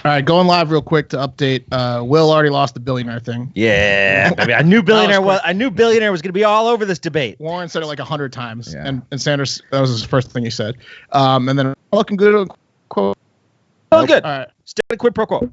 All right, going live real quick to update. Will already lost the billionaire thing. Yeah, baby. I knew billionaire was going to be all over this debate. Warren said it like 100 times, and Sanders, that was his first thing he said. And then looking good. Quote. Doing good. All right, Stay with quid pro quo.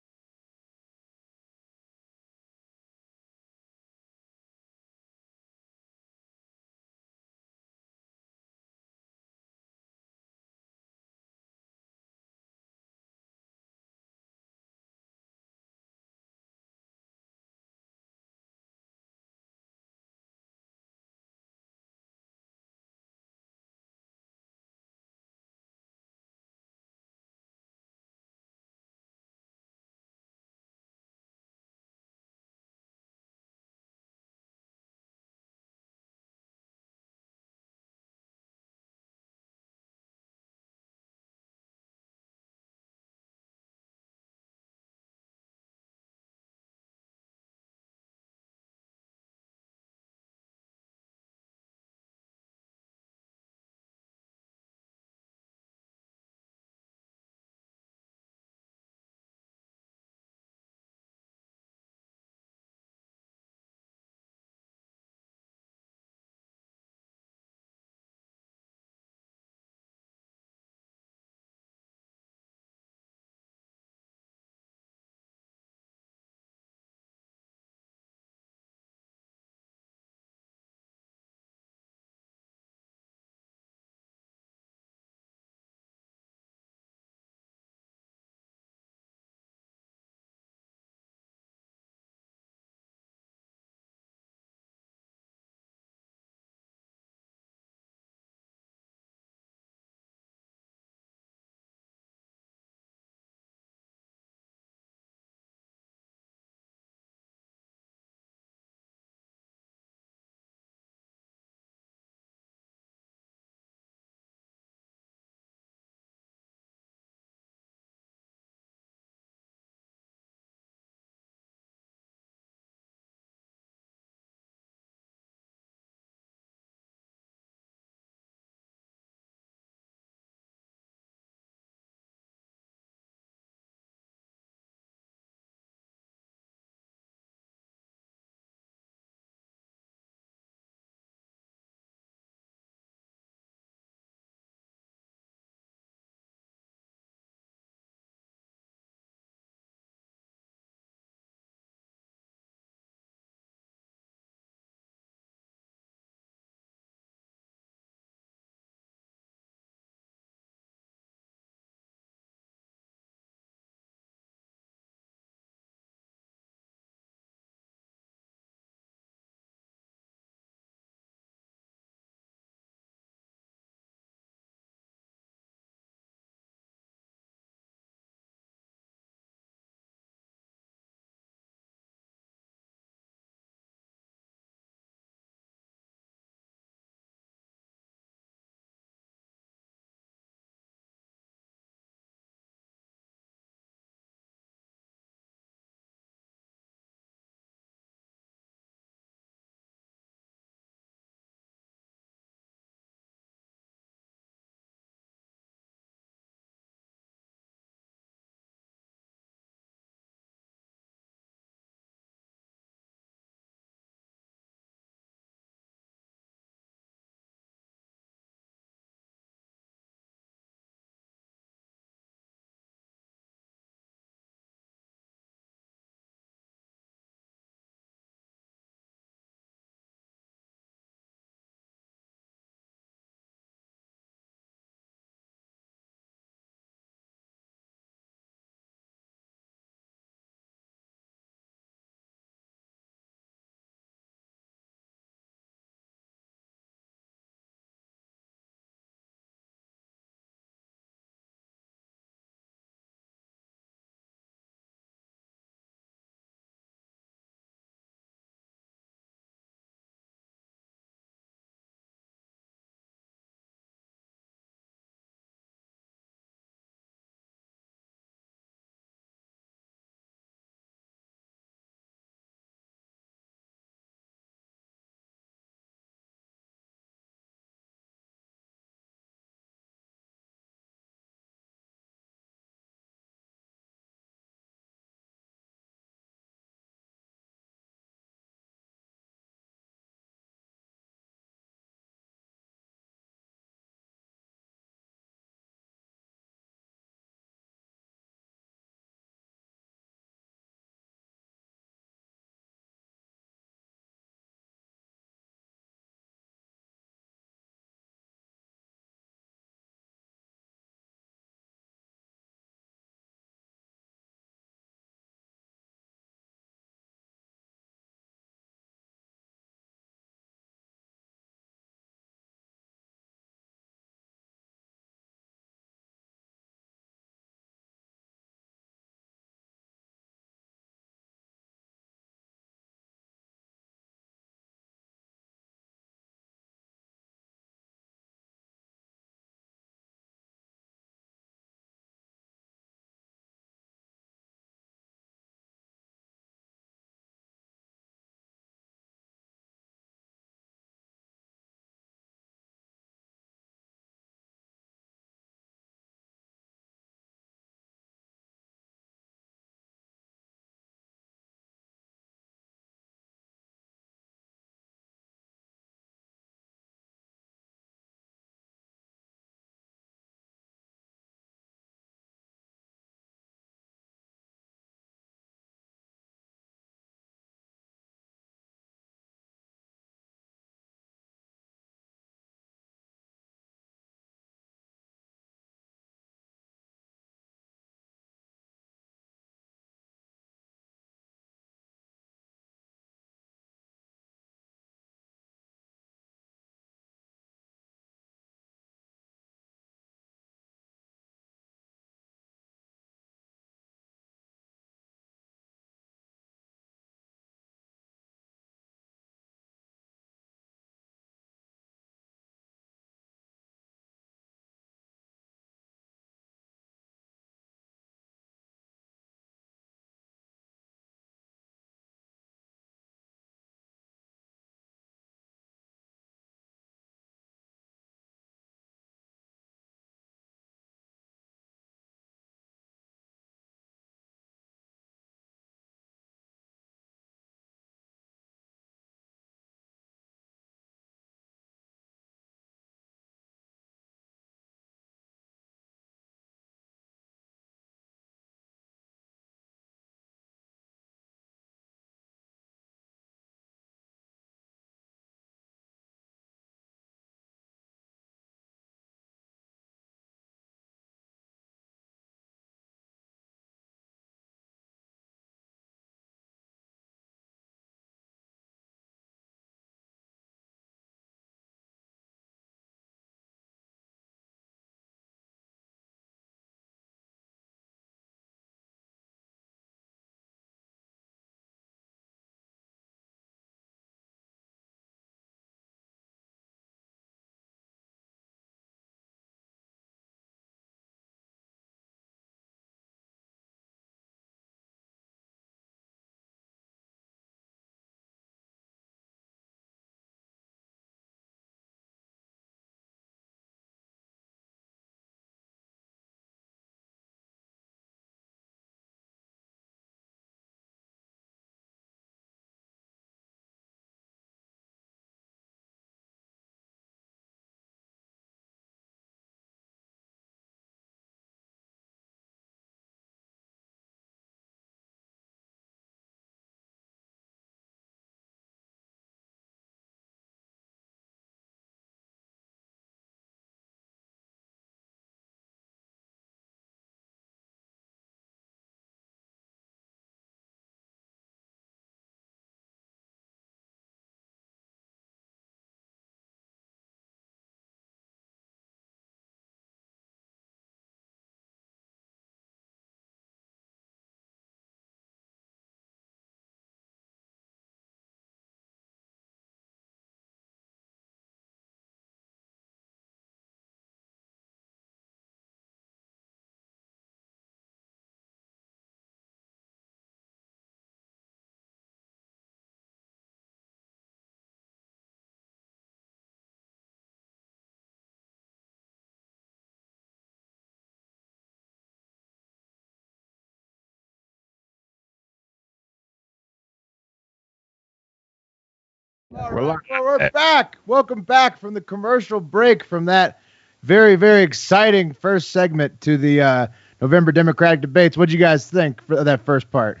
All right, well, we're back. Welcome back from the commercial break from that very, very exciting first segment to the November Democratic debates. What'd you guys think for that first part?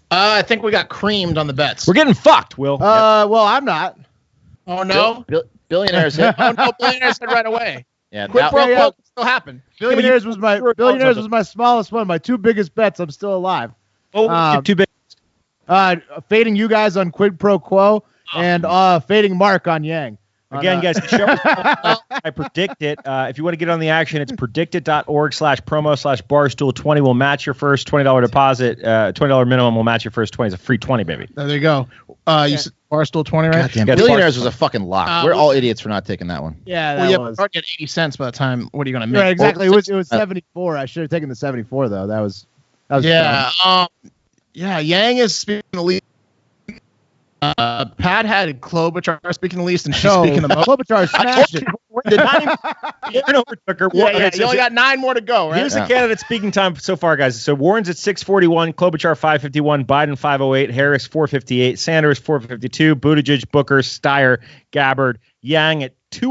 I think we got creamed on the bets. We're getting fucked, Will. Well, I'm not. Oh, no? Billionaires hit. Oh, no, billionaires hit right away. Yeah, Quid pro quo can still happen. Billionaires was my smallest one. My two biggest bets. I'm still alive. Oh, too big. Fading you guys on Quid Pro Quo and fading Mark on Yang. Again, guys, the show I predict it. If you want to get on the action, it's predictit.org/promo/barstool20 will match your first $20 deposit. $20 minimum will match your first 20. It's a free 20, baby. There you go. You said Barstool 20, right? Goddamn, Billionaires was a fucking lock. We're all idiots for not taking that one. Yeah, Well, you already get 80 cents by the time. What are you going to make? Right, exactly. It was 74. I should have taken the 74 though. That was yeah. Yang is speaking the least. Pat had Klobuchar speaking the least, and she's speaking the most. Klobuchar smashed it. You only got 9 more to go, right? Here's the candidate speaking time so far, guys. So Warren's at 641, Klobuchar 551, Biden 508, Harris 458, Sanders 452, Buttigieg, Booker, Steyer, Gabbard, Yang at 2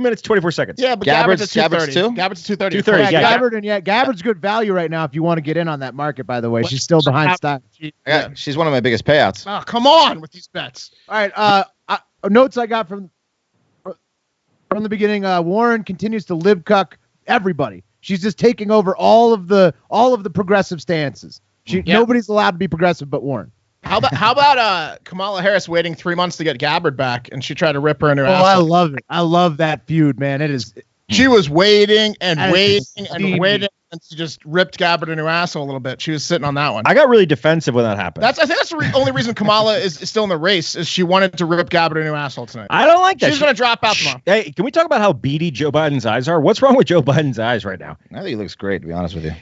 minutes 24 seconds. Yeah, but Gabbard's at 230. Gabbard's at 230. 230. Yeah, Yeah, Gabbard's good value right now if you want to get in on that market, by the way. She's still behind Steyer. She's one of my biggest payouts. Oh, come on with these bets. All right. Notes I got from the beginning. Warren continues to lib cuck everybody. She's just taking over all of the progressive stances. Nobody's allowed to be progressive but Warren. How about Kamala Harris waiting 3 months to get Gabbard back, and she tried to rip her into her ass? I love it. I love that feud, man. It is. She was waiting and waiting and waiting, and she just ripped Gabbard into her asshole a little bit. She was sitting on that one. I got really defensive when that happened. I think that's the only reason Kamala is still in the race, is she wanted to rip Gabbard into her asshole tonight. I don't like that. She's going to drop out tomorrow. Hey, can we talk about how beady Joe Biden's eyes are? What's wrong with Joe Biden's eyes right now? I think he looks great, to be honest with you.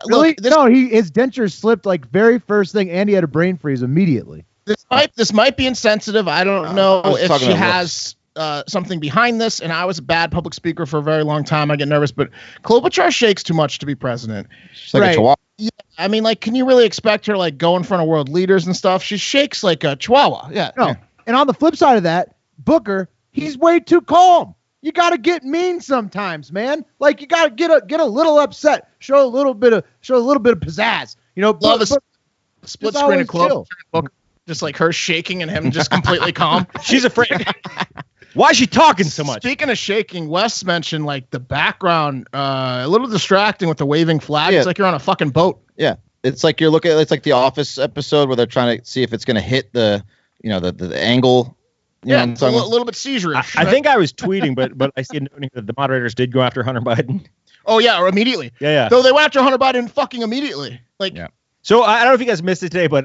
Really? No, his dentures slipped like very first thing, and he had a brain freeze immediately. This might be insensitive. I don't know if she has something behind this, and I was a bad public speaker for a very long time. I get nervous, but Klobuchar shakes too much to be president. She's like a chihuahua. Yeah, I mean, like, can you really expect her like go in front of world leaders and stuff? She shakes like a chihuahua. Yeah. No. And on the flip side of that, Booker, he's way too calm. You got to get mean sometimes, man. Like, you got to get a little upset, show a little bit of pizzazz. You know, love a split screen of Klobuchar and Booker. Just like her shaking and him just completely calm. She's afraid. Why is she talking so much? Speaking of shaking, Wes mentioned like the background, a little distracting with the waving flag. It's like you're on a fucking boat. Yeah, it's like it's like the Office episode where they're trying to see if it's going to hit the angle. It's a little bit seizure-ish. I think I was tweeting, but I see a note that the moderators did go after Hunter Biden. Oh yeah, or immediately. Yeah. Though they went after Hunter Biden fucking immediately. Like. Yeah. So I don't know if you guys missed it today, but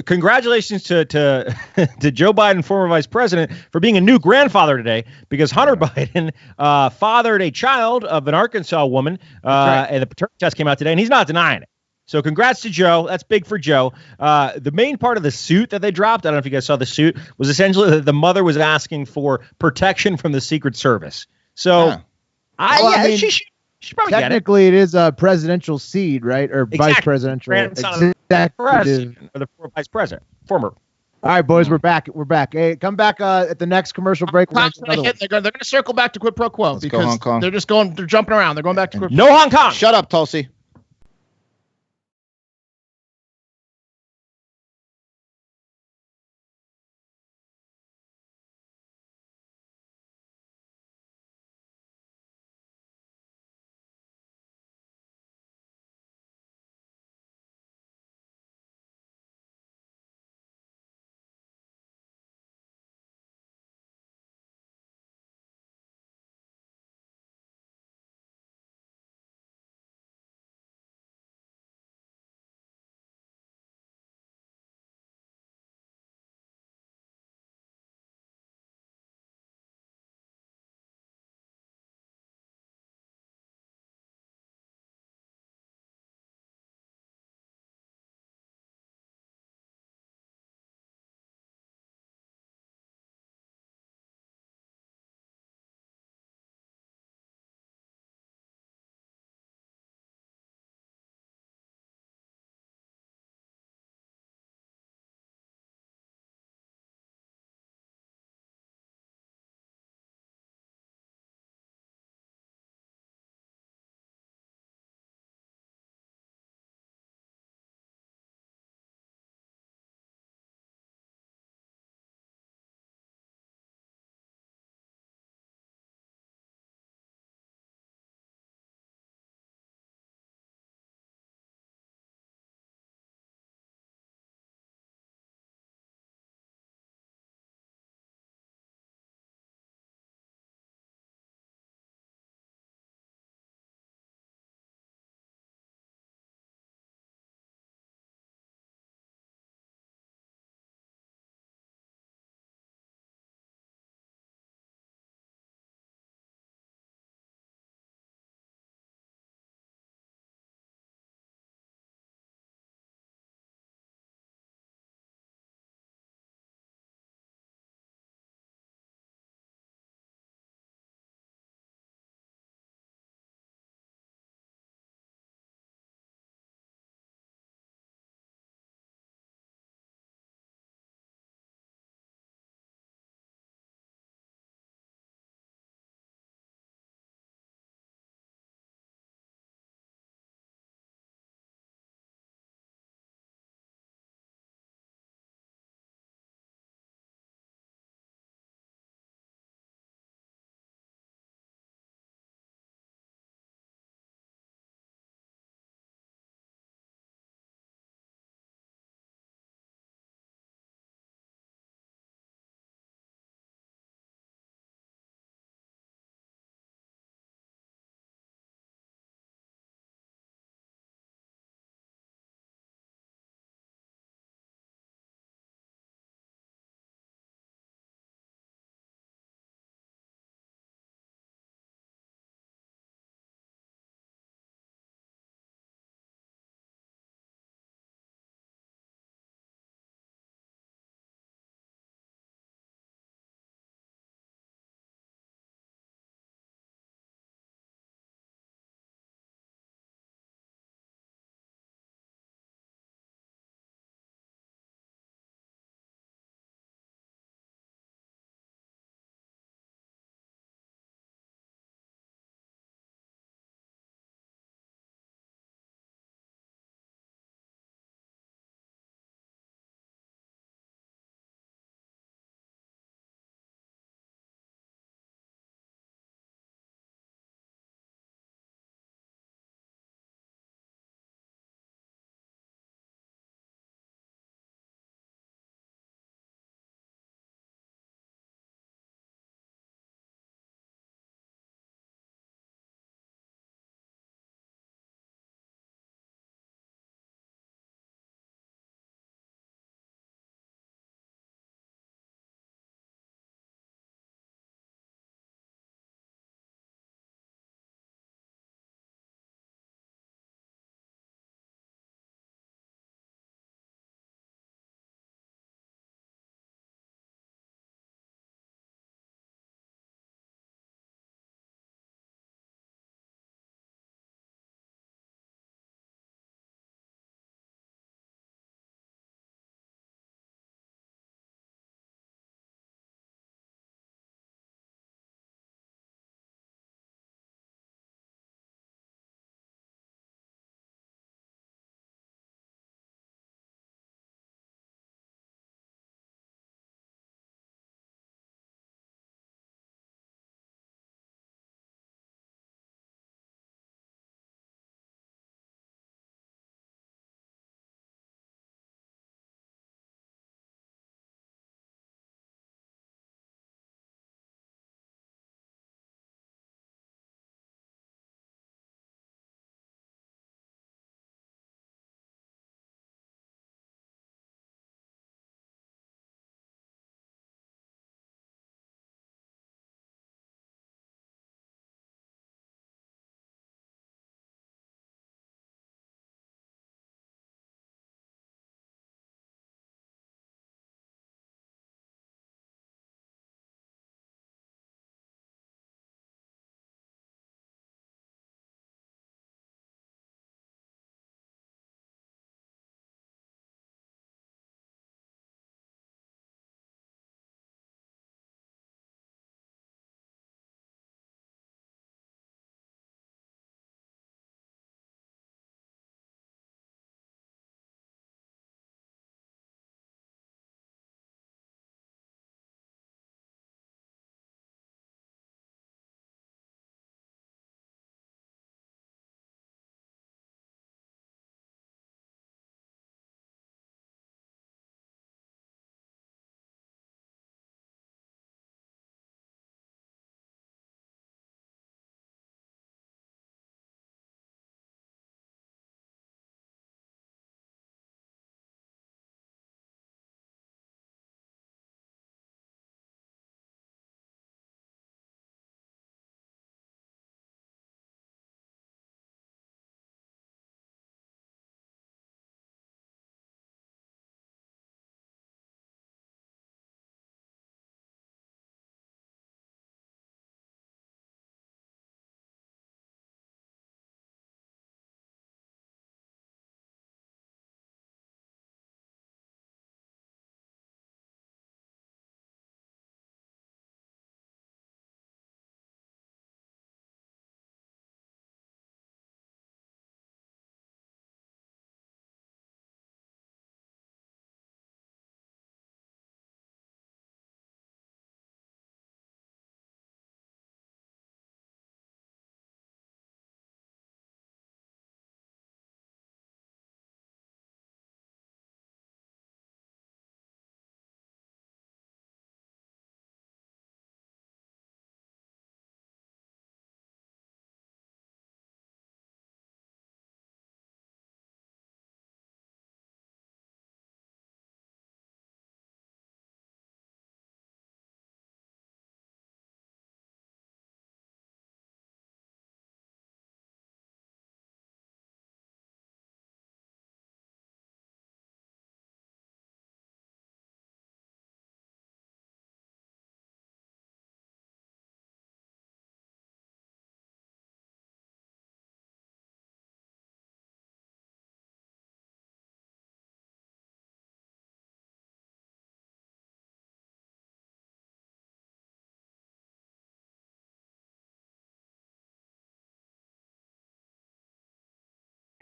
congratulations to Joe Biden, former vice president, for being a new grandfather today, because Hunter Biden fathered a child of an Arkansas woman, and the paternity test came out today, and he's not denying it. So congrats to Joe. That's big for Joe. The main part of the suit that they dropped, I don't know if you guys saw the suit, was essentially that the mother was asking for protection from the Secret Service. So she probably technically it is a presidential seed, right? Or vice presidential. Grandson of president, or the vice president, former. All right, boys, we're back. Hey, come back at the next commercial break. They're going to circle back to Quid Pro Quo because they're jumping around. They're going back to Quid Pro Quo. No Hong Kong. Shut up, Tulsi.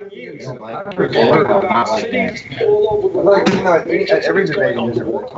Every debate in different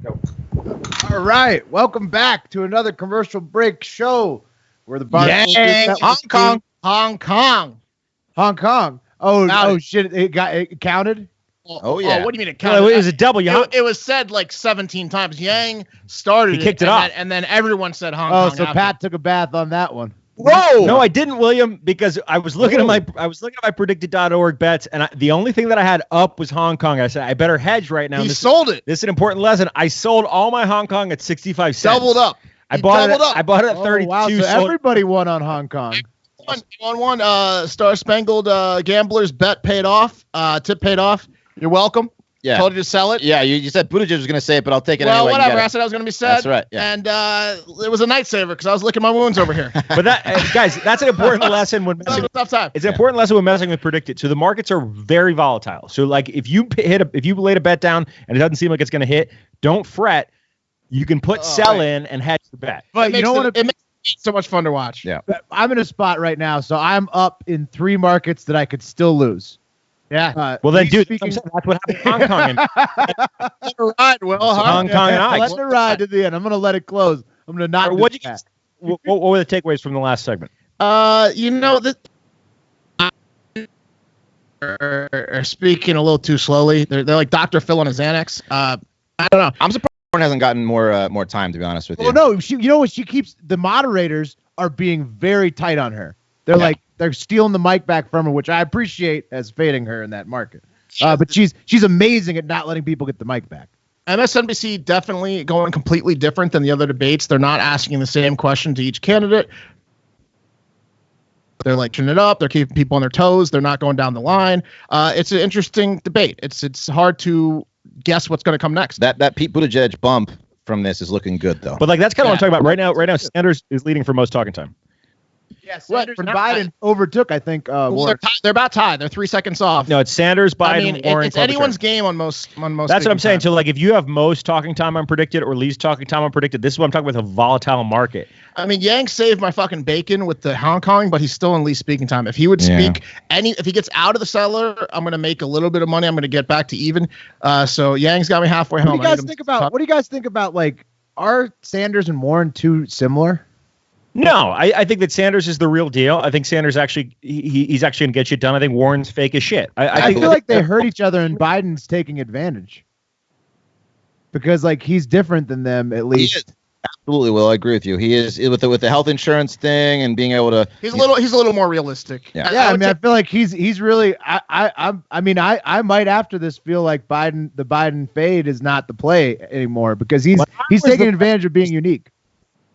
All right, welcome back to another commercial break show where the bar Hong Kong. Oh shit! It counted. Oh, yeah. What do you mean it counted? Well, it was a double. It was said like 17 times. Yang started. He kicked it off, and then everyone said Hong Kong. Oh, so Pat took a bath on that one. Whoa! No, I didn't, William, because I was looking at my predicted.org bets, and the only thing that I had up was Hong Kong. I said I better hedge right now. He sold it. This is an important lesson. I sold all my Hong Kong at 65 cents. Doubled up. I bought it at 32. Wow, so everybody won on Hong Kong. One Star Spangled Gamblers bet paid off. Tip paid off. You're welcome. Yeah. Told you to sell it. Yeah, you said Buttigieg was going to say it, but I'll take it well, anyway. whatever. I said I was going to be said. That's right. Yeah. And it was a night saver because I was licking my wounds over here. But that, guys, that's an important lesson when messing. Tough time. It's an important lesson when messing with predicted. So the markets are very volatile. So like if you laid a bet down and it doesn't seem like it's going to hit, don't fret. You can put sell in and hedge the bet. But you know what? It makes it so much fun to watch. Yeah. I'm in a spot right now, so I'm up in 3 markets that I could still lose. Yeah. Well then, dude, that's what happened in Hong Kong. Let it ride, Will. Hong Kong and I. Let it ride to the end. I'm going to let it close. I'm going to not. What were the takeaways from the last segment? You know that are speaking a little too slowly. They're like Dr. Phil on his Xanax. I don't know. I'm surprised Warren hasn't gotten more time, to be honest with you. Well, no, you know what? She keeps the moderators are being very tight on her. They're stealing the mic back from her, which I appreciate as fading her in that market. But she's amazing at not letting people get the mic back. MSNBC definitely going completely different than the other debates. They're not asking the same question to each candidate. They're like turning it up. They're keeping people on their toes. They're not going down the line. It's an interesting debate. It's hard to guess what's going to come next. That Pete Buttigieg bump from this is looking good, though. But like that's kind of what I'm talking about right now. Right now, Sanders is leading for most talking time. Yeah, Sanders and Biden overtook, I think. They're about tied. They're 3 seconds off. No, it's Sanders, Biden, Warren. It's anyone's game on most. That's what I'm saying. So, like, if you have most talking time on predicted or least talking time on predicted, this is what I'm talking about, a volatile market. I mean, Yang saved my fucking bacon with the Hong Kong, but he's still in least speaking time. If he would speak if he gets out of the cellar, I'm going to make a little bit of money. I'm going to get back to even. So Yang's got me halfway home. What do you guys think about like, are Sanders and Warren too similar? No, I think that Sanders is the real deal. I think Sanders actually he's actually gonna get shit done. I think Warren's fake as shit. I feel like they hurt each other and Biden's taking advantage because like he's different than them at least. Absolutely, Will. I agree with you. He is with the health insurance thing and being able to. He's a little more realistic. Yeah, I mean, I feel like he's really. I might after this feel like the Biden fade is not the play anymore because he's taking advantage of being unique.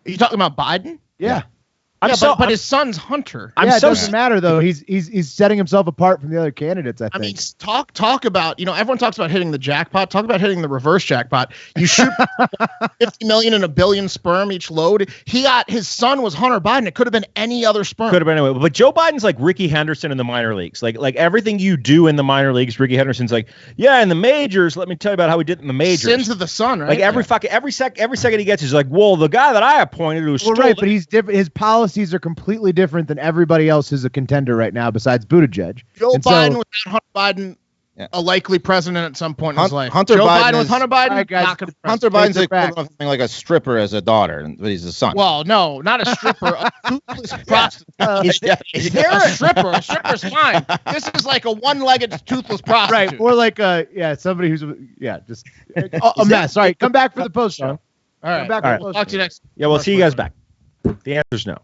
Are you talking about Biden? Yeah. But his son's Hunter. It doesn't matter though. He's setting himself apart from the other candidates. I think. I mean, talk about everyone talks about hitting the jackpot. Talk about hitting the reverse jackpot. You shoot 50 million and a billion sperm each load. His son was Hunter Biden. It could have been any other sperm. Could have been anyway. But Joe Biden's like Ricky Henderson in the minor leagues. Like everything you do in the minor leagues, Ricky Henderson's like, yeah, in the majors. Let me tell you about how we did in the majors. Sins of the son, right? Like every second he gets is like, well, the guy that I appointed who stole right, but he's different. His policies are completely different than everybody else who's a contender right now besides Buttigieg. Joe Biden without Hunter Biden, a likely president at some point in his life. Joe Biden with Hunter Biden, right, guys, not going to be Hunter Biden's something like a stripper as a daughter, but he's a son. Well, no, not a stripper, a toothless prostitute. Is there a stripper? A stripper's fine. This is like a one-legged toothless prostitute. Right, or like somebody who's just a mess. All right, come back for the post show. All right, talk to you next. Yeah, we'll see you guys back. The answer's no.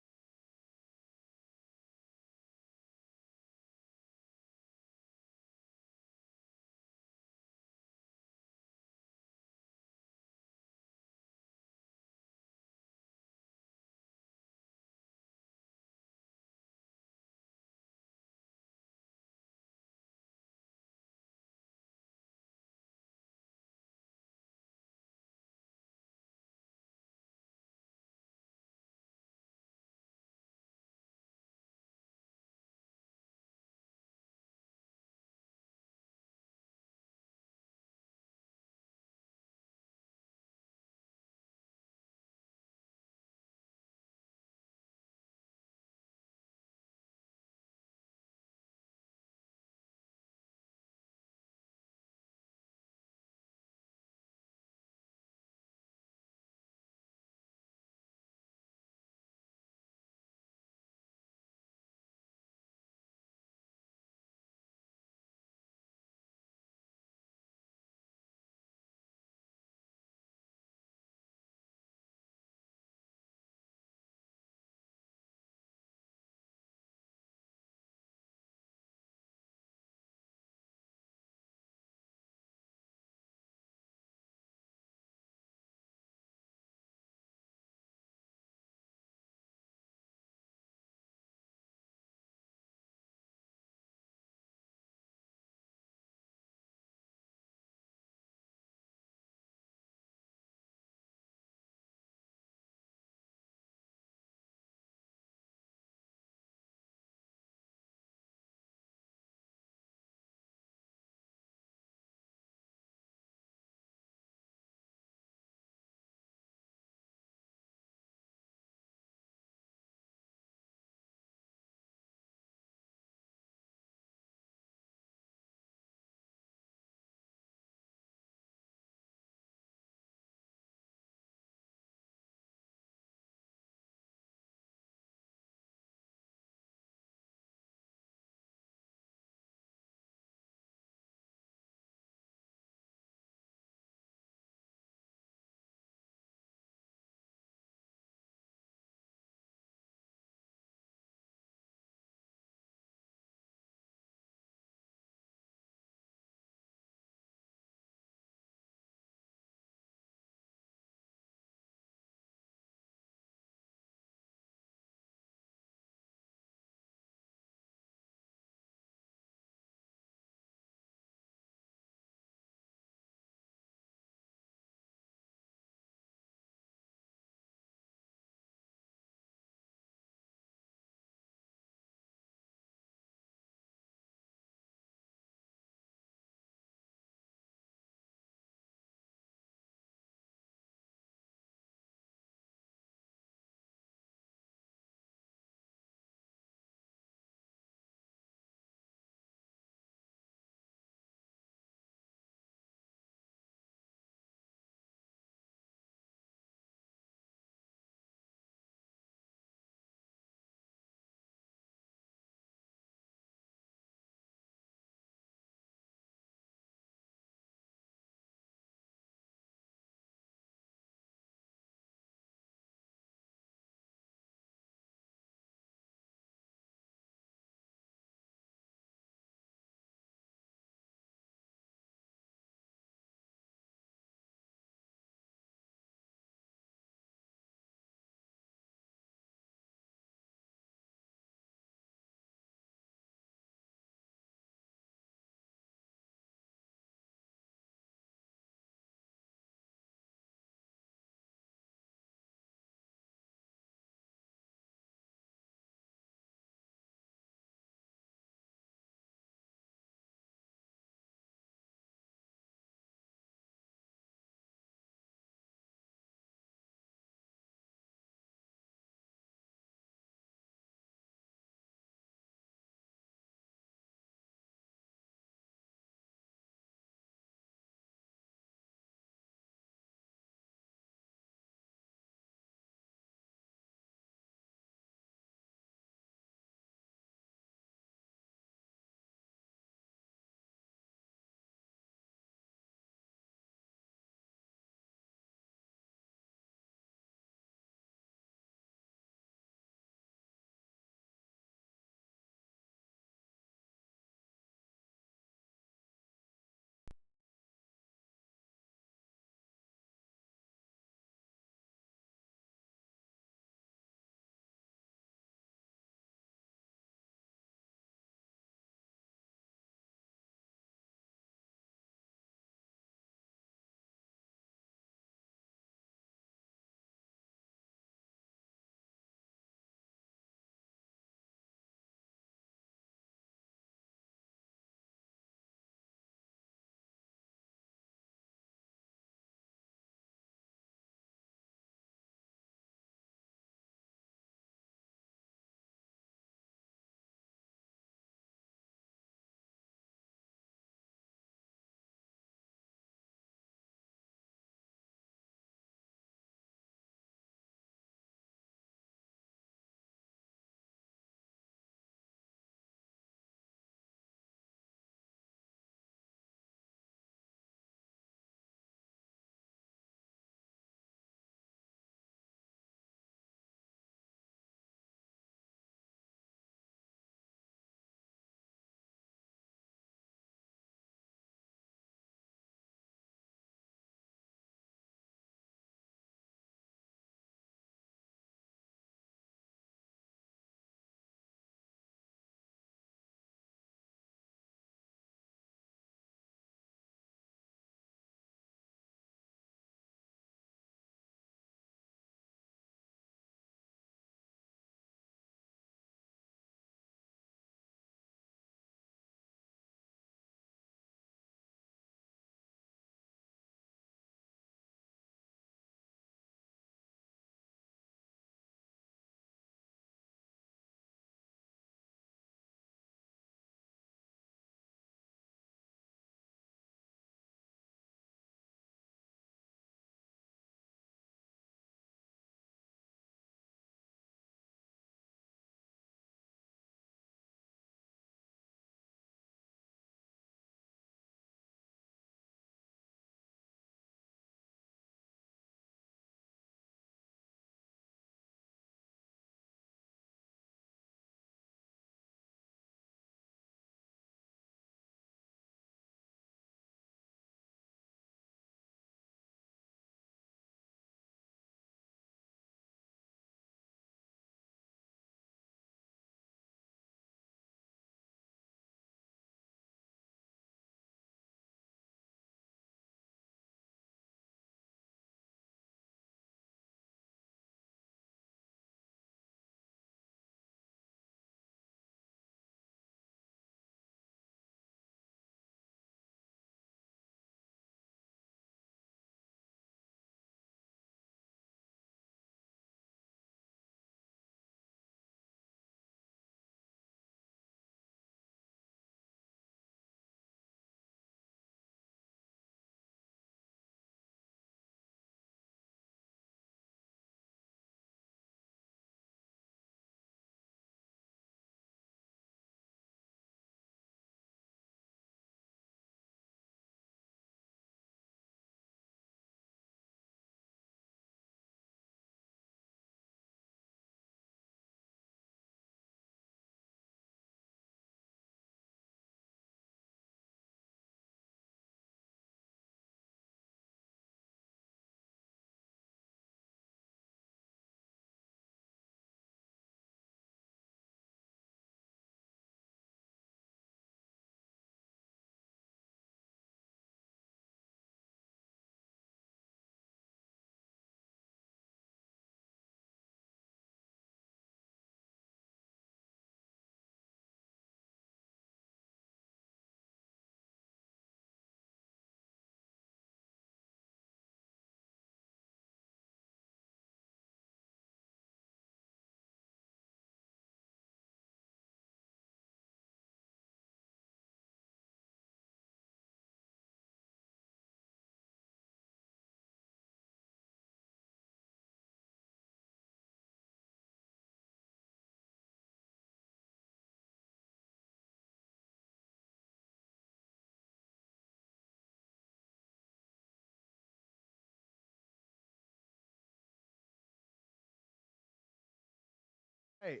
Hey,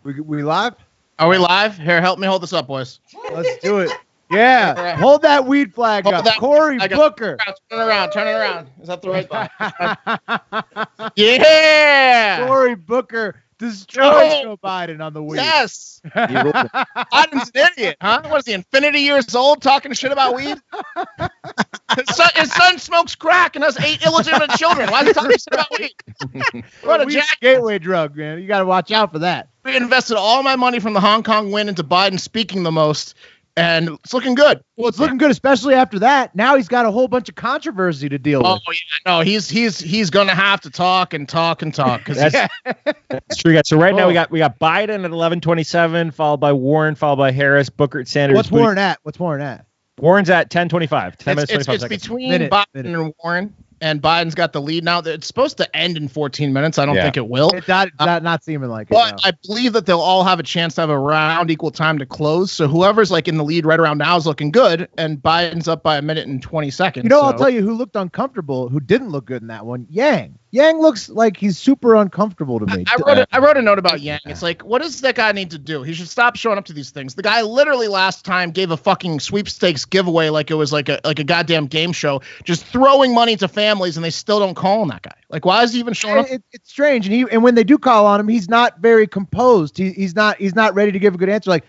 we live? Are we live? Here, help me hold this up, boys. Let's do it. Yeah, hold that weed flag up. Cory Booker. Turn it around. Is that the right one? Yeah! Cory Booker destroys Joe Biden on the weed. Yes! Biden's an idiot, huh? What is he, infinity years old, talking shit about weed? His son smokes crack and has 8 illegitimate children. Why is he talking shit about weed? What a gateway drug, man. You got to watch out for that. We invested all my money from the Hong Kong win into Biden speaking the most, and it's looking good. Well, it's looking good, especially after that. Now he's got a whole bunch of controversy to deal with. Oh yeah, no, he's gonna have to talk and talk and talk. That's true, guys. So right now we got Biden at 11:27, followed by Warren, followed by Harris, Booker, at Sanders. What's Warren at? Warren's at 10:25. 10 minutes, 25 it's seconds. It's between Biden and Warren, and Biden's got the lead now. It's supposed to end in 14 minutes. I don't think it will. It's not seeming like it. But I believe that they'll all have a chance to have around equal time to close. So whoever's like in the lead right around now is looking good, and Biden's up by 1 minute and 20 seconds. You know, I'll tell you who looked uncomfortable, who didn't look good in that one. Yang. Yang looks like he's super uncomfortable to me. I wrote a note about Yang. It's like, what does that guy need to do? He should stop showing up to these things. The guy literally last time gave a fucking sweepstakes giveaway like it was like a goddamn game show, just throwing money to families, and they still don't call on that guy. Like, why is he even showing up? It's strange, and when they do call on him, he's not very composed. He's not ready to give a good answer. Like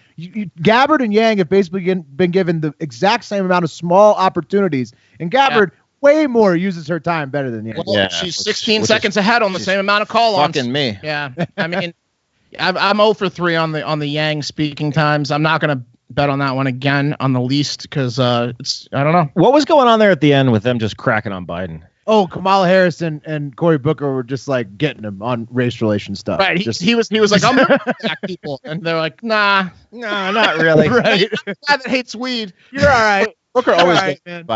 Gabbard and Yang have basically been given the exact same amount of small opportunities, and Gabbard way more uses her time better than Yang. Well, she's 16 seconds ahead on the same amount of call-ons. Fucking me. Yeah, I mean, I'm 0 for 3 on the Yang speaking times. I'm not gonna bet on that one again on the least because it's I don't know what was going on there at the end with them just cracking on Biden. Oh, Kamala Harris and Cory Booker were just like getting him on race relation stuff. Right. He was like, I'm gonna black people, and they're like, nah, not really. Right. Guy that hates weed. You're all right. Booker always right, man.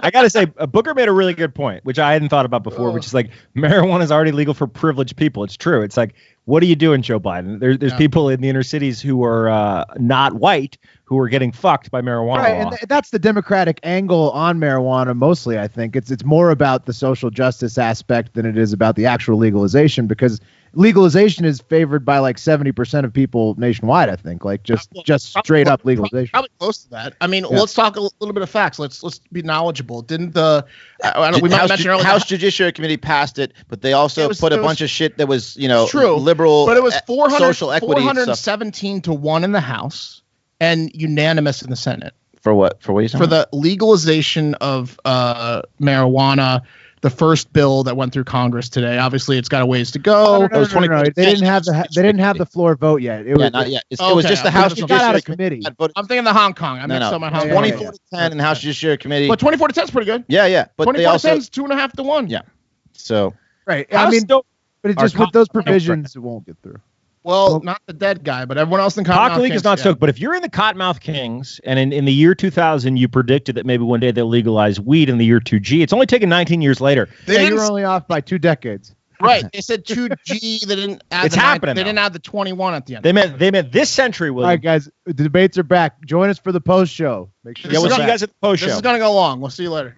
I gotta say, Booker made a really good point, which I hadn't thought about before, which is like marijuana is already legal for privileged people. It's true. It's like, what are you doing, Joe Biden? There's people in the inner cities who are not white who are getting fucked by marijuana law. And that's the Democratic angle on marijuana. Mostly, I think it's more about the social justice aspect than it is about the actual legalization, because legalization is favored by like 70% of people nationwide. I think just straight up legalization. Probably close to that. I mean, let's talk a little bit of facts. Let's be knowledgeable. Didn't the House Judiciary Committee passed it, but they also put a bunch of shit that was true liberal, but it was 400, social equity 417 to 1 in the House and unanimous in the Senate. For what? For what are you saying? For the legalization of marijuana. The first bill that went through Congress today. Obviously, it's got a ways to go. No. They didn't have the floor vote yet. It was not yet. It was just the House Judiciary Committee. I'm thinking the Hong Kong. I mixed up my Hong Kong. 24 to 10 in the House Judiciary Committee. But 24 to 10 is pretty good. Yeah. But 24 to 10 is 2.5 to 1. Yeah. So. Right. I mean, but it's just with those provisions, it won't get through. Well, not the dead guy, but everyone else in Hockey League is not stoked. But if you're in the Cottonmouth Kings, and in the year 2000, you predicted that maybe one day they'll legalize weed in the year 2G. It's only taken 19 years later. You were only off by 2 decades. Right. They said 2G. They didn't add happening. They didn't add the 21 at the end. They meant this century, William. All right, guys. The debates are back. Join us for the post show. Make sure. We'll see you guys at the post show. This is going to go long. We'll see you later.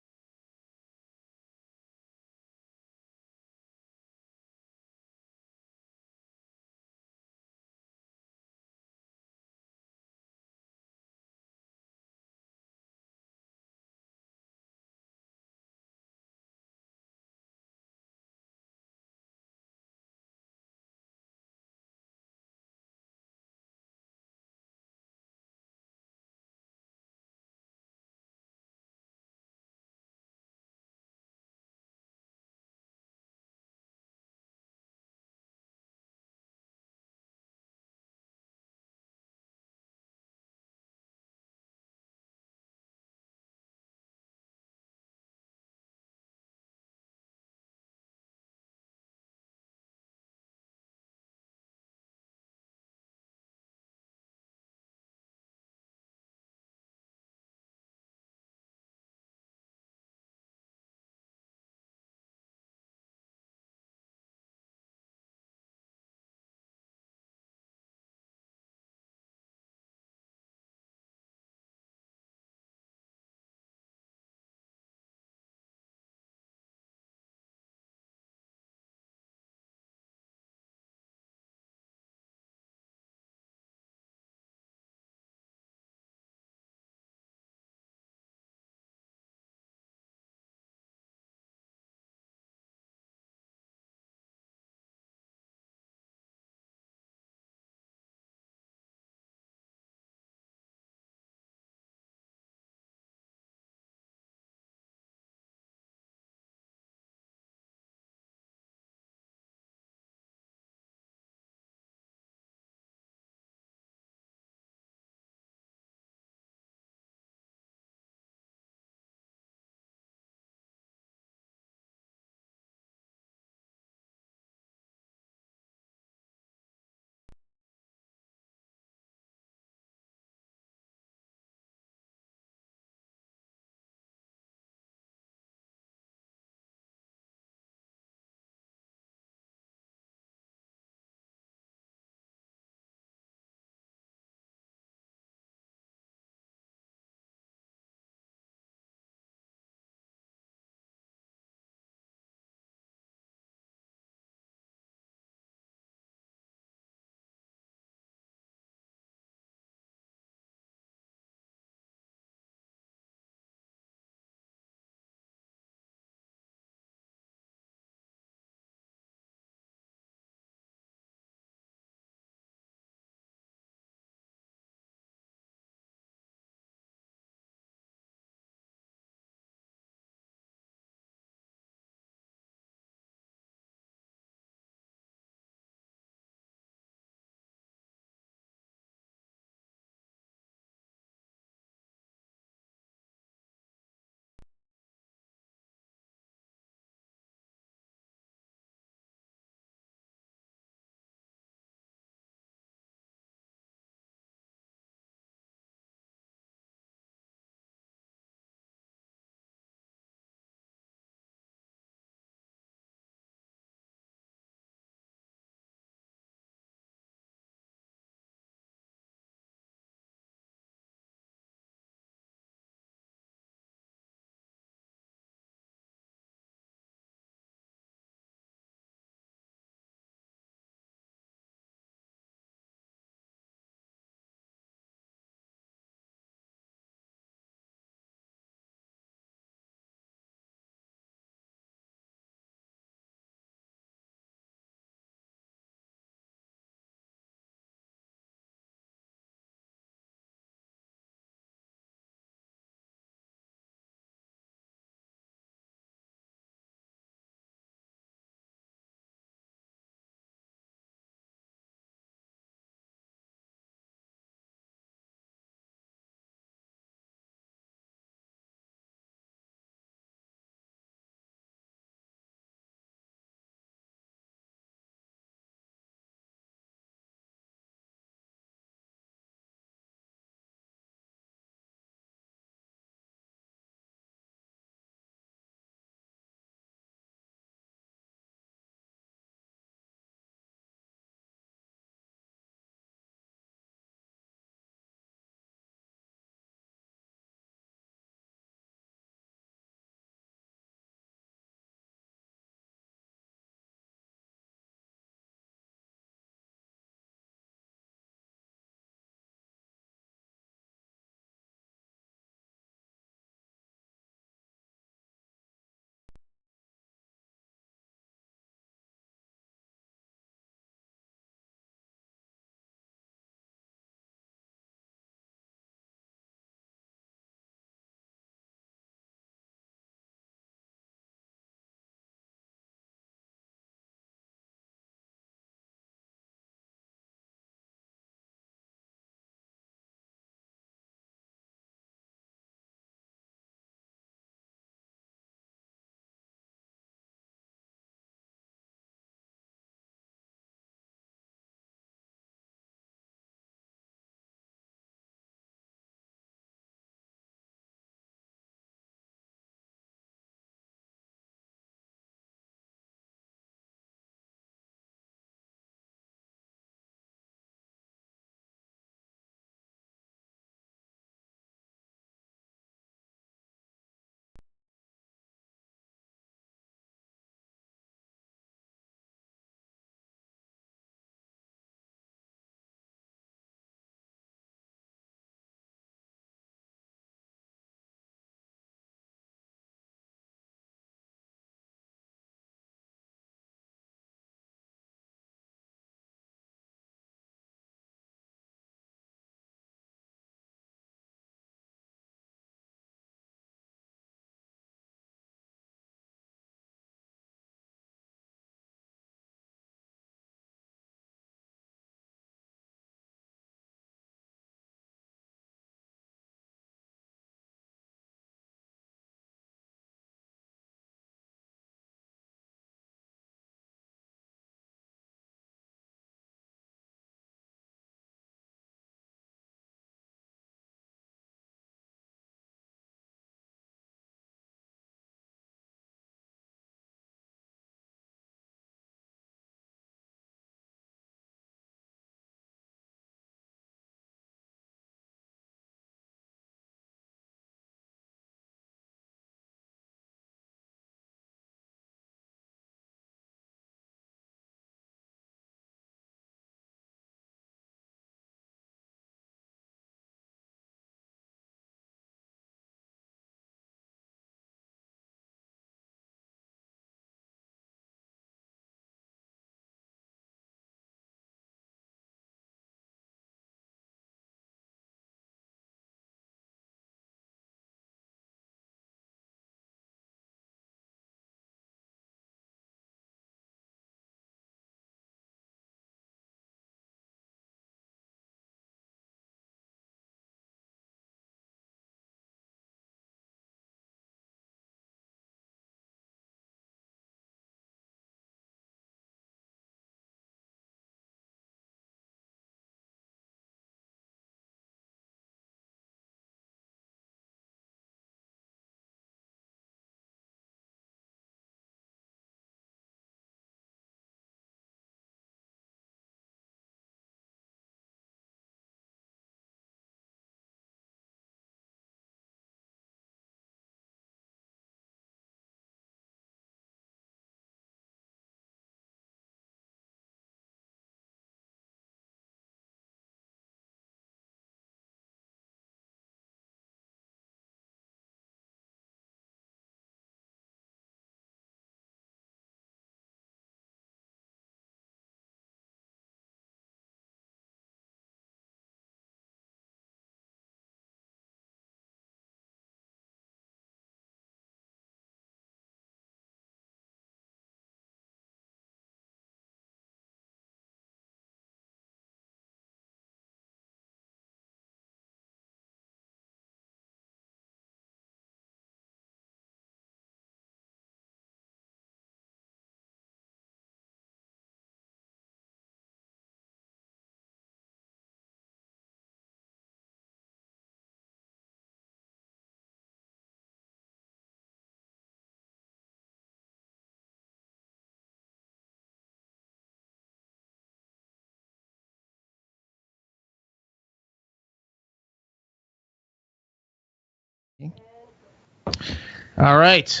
All right.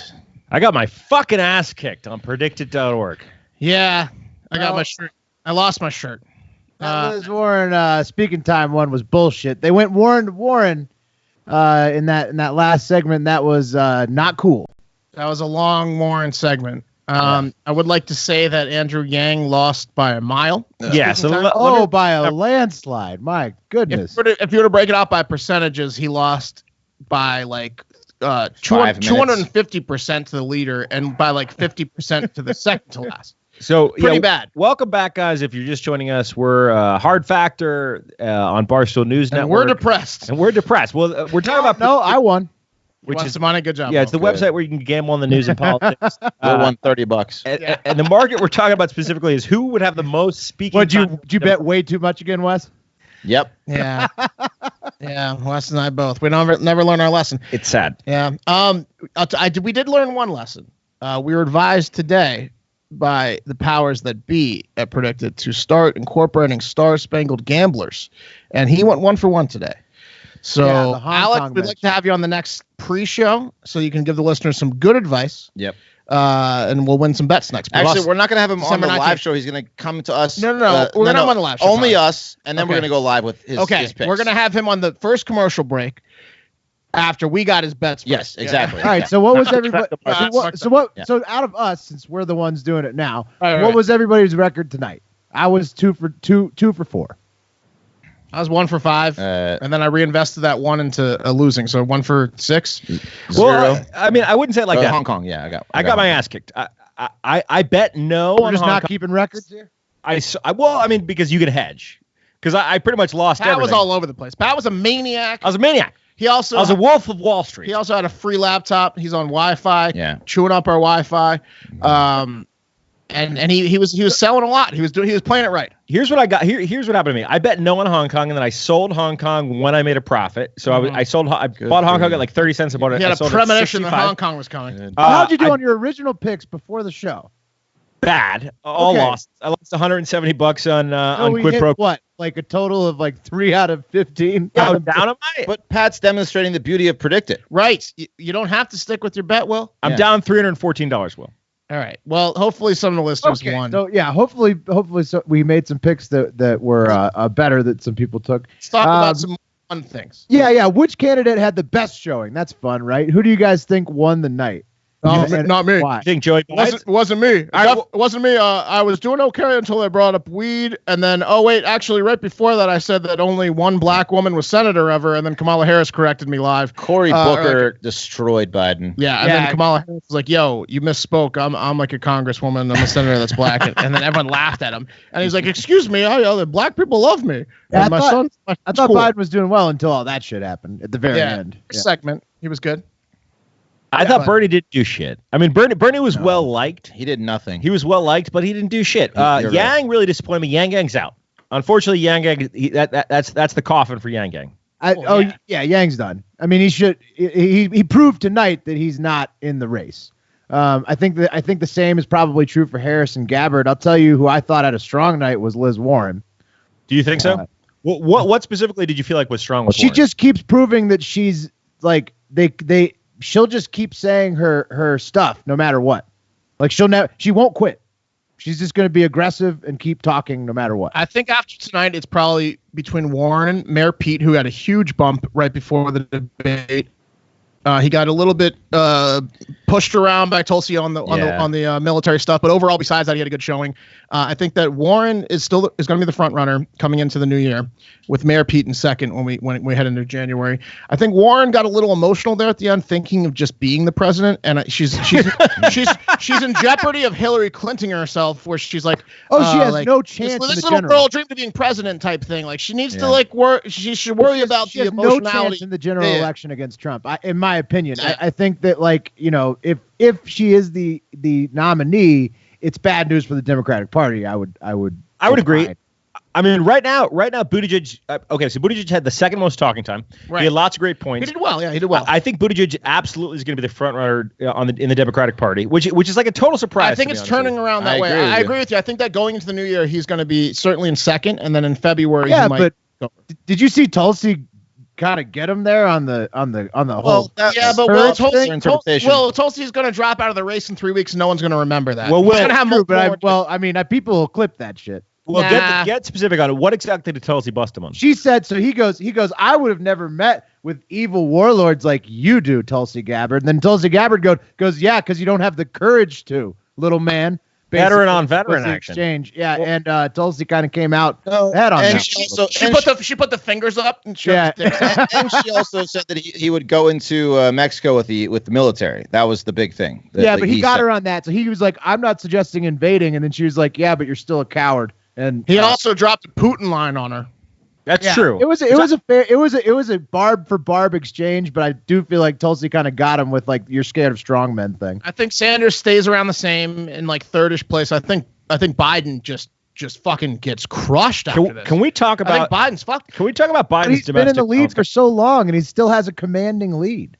I got my fucking ass kicked on predicted.org. Yeah, I got my shirt. I lost my shirt. That Liz Warren speaking time one was bullshit. They went Warren to Warren in that last segment. That was not cool. That was a long Warren segment. I would like to say that Andrew Yang lost by a mile. Yeah, so by a landslide. My goodness. If you were to break it out by percentages, he lost by like 250% to the leader and by like 50% to the second to last. So pretty bad. Welcome back, guys. If you're just joining us, we're Hard Factor on Barstool News Network. And we're depressed. Well, we're talking about I won. Which is money. Good job. Yeah, it's the website where you can gamble on the news and politics. I won $30. And the market we're talking about specifically is who would have the most speaking. Did you bet way too much again, Wes? Yep. Yeah. Yeah. Wes and I both. We never learn our lesson. It's sad. Yeah. We did learn one lesson. We were advised today by the powers that be at Predicted to start incorporating Star-Spangled Gamblers, and he went 1 for 1 today. So, Alex, we'd like to have you on the next pre-show so you can give the listeners some good advice. Yep. And we'll win some bets next. Actually, we're not going to have him December on the 19th. live show. He's going to come to us. No. We're going to have him on the live show. Only us, and then we're going to go live with his picks. We're going to have him on the first commercial break after we got his bets. Yes, exactly. All right, so what was everybody? So out of us, since we're the ones doing it now, what was everybody's record tonight? I was 2 for 4. I was 1 for 5, and then I reinvested that one into losing. So 1 for 6. Well, I mean, I wouldn't say it like that. Hong Kong, yeah, I got my ass kicked. I bet no. We're just not keeping records here. I mean, because you can hedge. Because I pretty much lost everything. Pat was all over the place. Pat was a maniac. I was a maniac. I was a wolf of Wall Street. He also had a free laptop. He's on Wi-Fi. Yeah. Chewing up our Wi-Fi. And he was selling a lot. He was playing it right. Here's what I got. Here's what happened to me. I bet no on Hong Kong, and then I sold Hong Kong when I made a profit. So I bought Hong Kong at like 30 cents. About it. He had a premonition that Hong Kong was coming. How'd you do on your original picks before the show? Bad. All lost. I lost $170 on Quid Pro. What? Like a total of like 3 out of 15. How down am I? But Pat's demonstrating the beauty of Predicted. Right. You don't have to stick with your bet, Will. I'm down $314, Will. All right. Well, hopefully some of the listeners won. So yeah, hopefully we made some picks that were better that some people took. Let's talk about some fun things. Yeah. Which candidate had the best showing? That's fun, right? Who do you guys think won the night? Not me. Why? You think Joey Biden? It wasn't me. It wasn't me. I was doing okay until they brought up weed, and then actually right before that I said that only one black woman was senator ever, and then Kamala Harris corrected me live. Cory Booker destroyed Biden. Yeah, and then Kamala Harris was like, "Yo, you misspoke. I'm like a congresswoman. I'm a senator that's black," and then everyone laughed at him, and he's like, "Excuse me, black people love me." Yeah, I thought Biden was doing well until all that shit happened at the very end. Segment, he was good. I thought Bernie didn't do shit. I mean, Bernie was well liked. He did nothing. He was well liked, but he didn't do shit. Yang really disappointed me. Yang Gang's out. Unfortunately, Yang Gang that's the coffin for Yang Gang. Yang's done. I mean, he proved tonight that he's not in the race. I think the same is probably true for Harris and Gabbard. I'll tell you who I thought had a strong night was Liz Warren. Do you think so? What specifically did you feel like was strong with Warren? She just keeps proving that she's like she'll just keep saying her stuff no matter what. Like she won't quit. She's just going to be aggressive and keep talking no matter what. I think after tonight, it's probably between Warren, Mayor Pete, who had a huge bump right before the debate. He got a little bit pushed around by Tulsi on the military stuff, but overall, besides that, he had a good showing. I think that Warren is going to be the front runner coming into the new year, with Mayor Pete in second when we head into January. I think Warren got a little emotional there at the end, thinking of just being the president, and she's in jeopory of Hillary Clinton herself, where she's like, she has no chance. This little girl dreamed of being president type thing. Like she needs to she should worry about the emotionality. No chance in the general election against Trump. In my opinion, I think that if she is the nominee, it's bad news for the Democratic Party. I would agree. I mean, right now, Buttigieg. So Buttigieg had the second most talking time. Right. He had lots of great points. He did well. Yeah, he did well. I think Buttigieg absolutely is going to be the front runner in the Democratic Party, which is like a total surprise. I think it's turning around that way. I agree with you. I think that going into the new year, he's going to be certainly in second, and then in February, he might. But did you see Tulsi kind of get him there on the whole. Well, Yeah, but that's Will their interpretation. Tulsi's going to drop out of the race in 3 weeks. And no one's going to remember that. Well, He's Will- gonna have True, multiple but people will clip that shit. Well, Nah. get specific on it. What exactly did Tulsi bust him on? She said, so he goes, I would have never met with evil warlords like you do, Tulsi Gabbard. And then Tulsi Gabbard goes, yeah, because you don't have the courage to, little man. Veteran Basically, on veteran was the action. exchange. Yeah, Well- and Tulsi kind of came out No, head on and that. she put the fingers up and showed Yeah. his dick. and she also said that he would go into Mexico with the military. That was the big thing. Yeah, but he got said. her on that. So he was like, I'm not suggesting invading. And then she was like, yeah, but you're still a coward. And He also dropped a Putin line on her. That's yeah, true. It was a barb for barb exchange, but I do feel like Tulsi kind of got him with like you're scared of strong men thing. I think Sanders stays around the same in like thirdish place. I think Biden just fucking gets crushed after this. Can we talk I think about? Biden's fucked. Can we talk about But Biden's he's been in domestic? the lead for so long, and he still has a commanding lead,